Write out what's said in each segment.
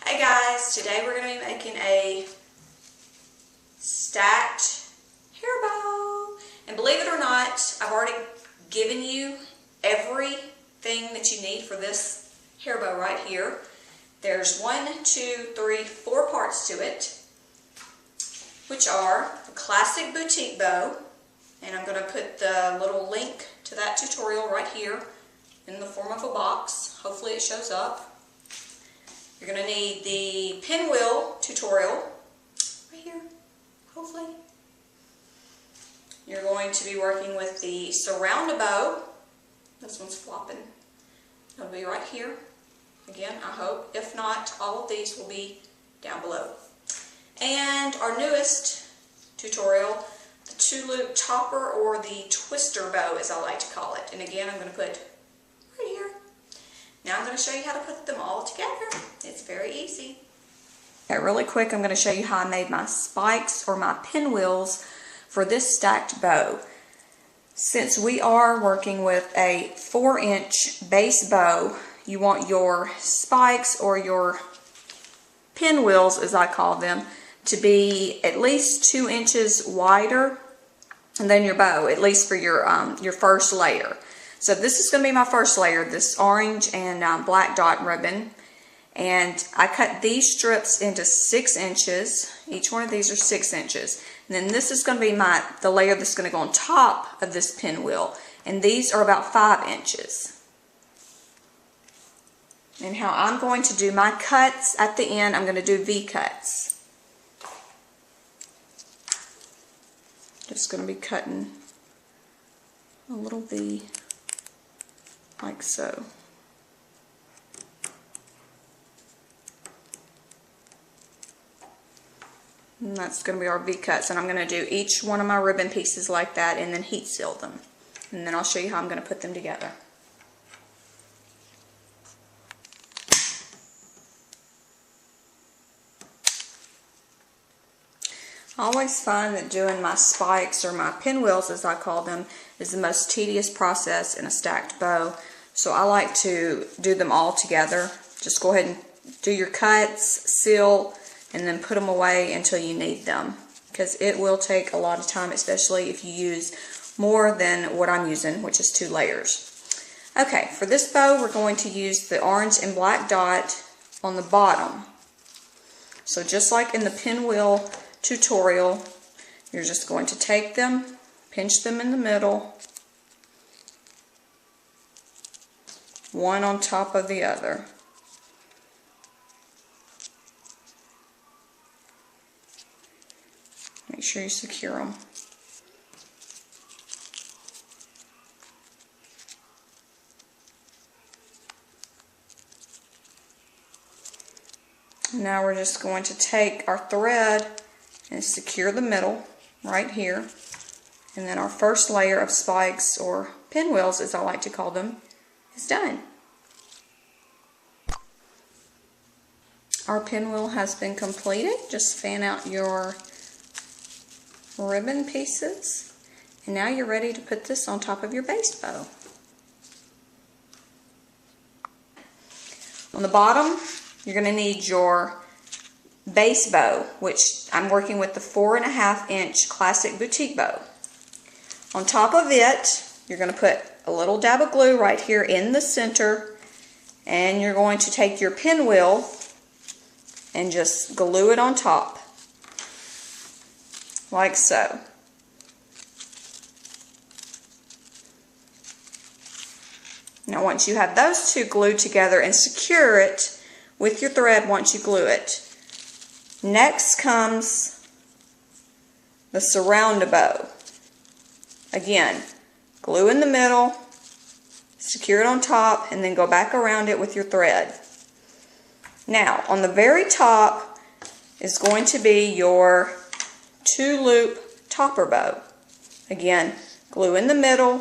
Hey guys, today we're going to be making a stacked hair bow. And believe it or not, I've already given you everything that you need for this hair bow right here. There's 1, 2, 3, 4 parts to it, which are the classic boutique bow. And I'm going to put the little link to that tutorial right here in the form of a box. Hopefully it shows up. You're going to need the pinwheel tutorial right here, hopefully. You're going to be working with the surround bow. This one's flopping. It'll be right here. Again, I hope. If not, all of these will be down below. And our newest tutorial, the 2-loop topper, or the twister bow as I like to call it. And again, I'm going to put right here. Now I'm going to show you how to put them all together. It's very easy. Okay, really quick, I'm going to show you how I made my spikes or my pinwheels for this stacked bow. Since we are working with a 4-inch base bow, you want your spikes or your pinwheels, as I call them, to be at least 2 inches wider than your bow, at least for your first layer. So this is going to be my first layer, this orange and black dot ribbon. And I cut these strips into 6 inches. Each one of these are 6 inches. And then this is going to be the layer that's going to go on top of this pinwheel. And these are about 5 inches. And how I'm going to do my cuts at the end, I'm going to do V-cuts. Just going to be cutting a little V. Like so. And that's going to be our V-cuts, and I'm going to do each one of my ribbon pieces like that and then heat seal them. And then I'll show you how I'm going to put them together. I always find that doing my spikes, or my pinwheels as I call them, is the most tedious process in a stacked bow. So I like to do them all together. Just go ahead and do your cuts, seal, and then put them away until you need them. Because it will take a lot of time, especially if you use more than what I'm using, which is 2 layers. Okay, for this bow we're going to use the orange and black dot on the bottom. So just like in the pinwheel tutorial, you're just going to take them, pinch them in the middle, one on top of the other. Make sure you secure them. Now we're just going to take our thread and secure the middle right here, and then our first layer of spikes, or pinwheels as I like to call them, is done. Our pinwheel has been completed. Just fan out your ribbon pieces, and now you're ready to put this on top of your base bow. On the bottom, you're going to need your base bow, which I'm working with the 4.5-inch classic boutique bow. On top of it, you're going to put a little dab of glue right here in the center, and you're going to take your pinwheel and just glue it on top, like so. Now once you have those two glued together, and secure it with your thread once you glue it, next comes the surround bow. Again, glue in the middle, secure it on top, and then go back around it with your thread. Now, on the very top is going to be your 2-loop topper bow. Again, glue in the middle,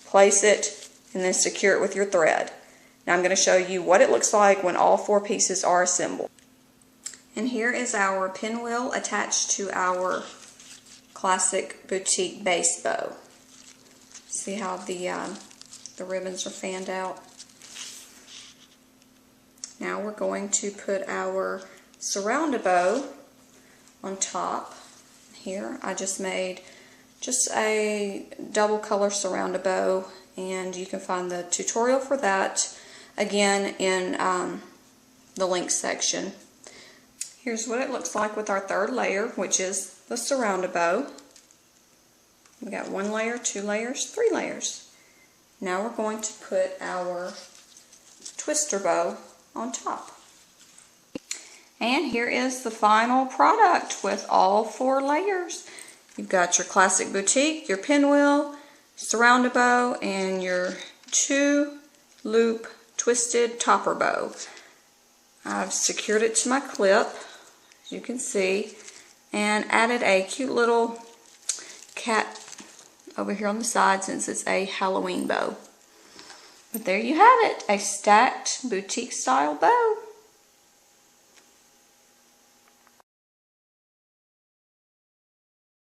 place it, and then secure it with your thread. Now I'm going to show you what it looks like when all 4 pieces are assembled. And here is our pinwheel attached to our classic boutique base bow. See how the ribbons are fanned out? Now we're going to put our surround bow on top. Here I just made just a double color surround bow, and you can find the tutorial for that again in the link section. Here's what it looks like with our third layer, which is the surround bow. We got 1 layer, 2 layers, 3 layers. Now we're going to put our twister bow on top. And here is the final product with all 4 layers. You've got your classic boutique, your pinwheel, surround bow, and your 2-loop twisted topper bow. I've secured it to my clip, as you can see, and added a cute little cat over here on the side since it's a Halloween bow. But there you have it, a stacked boutique style bow.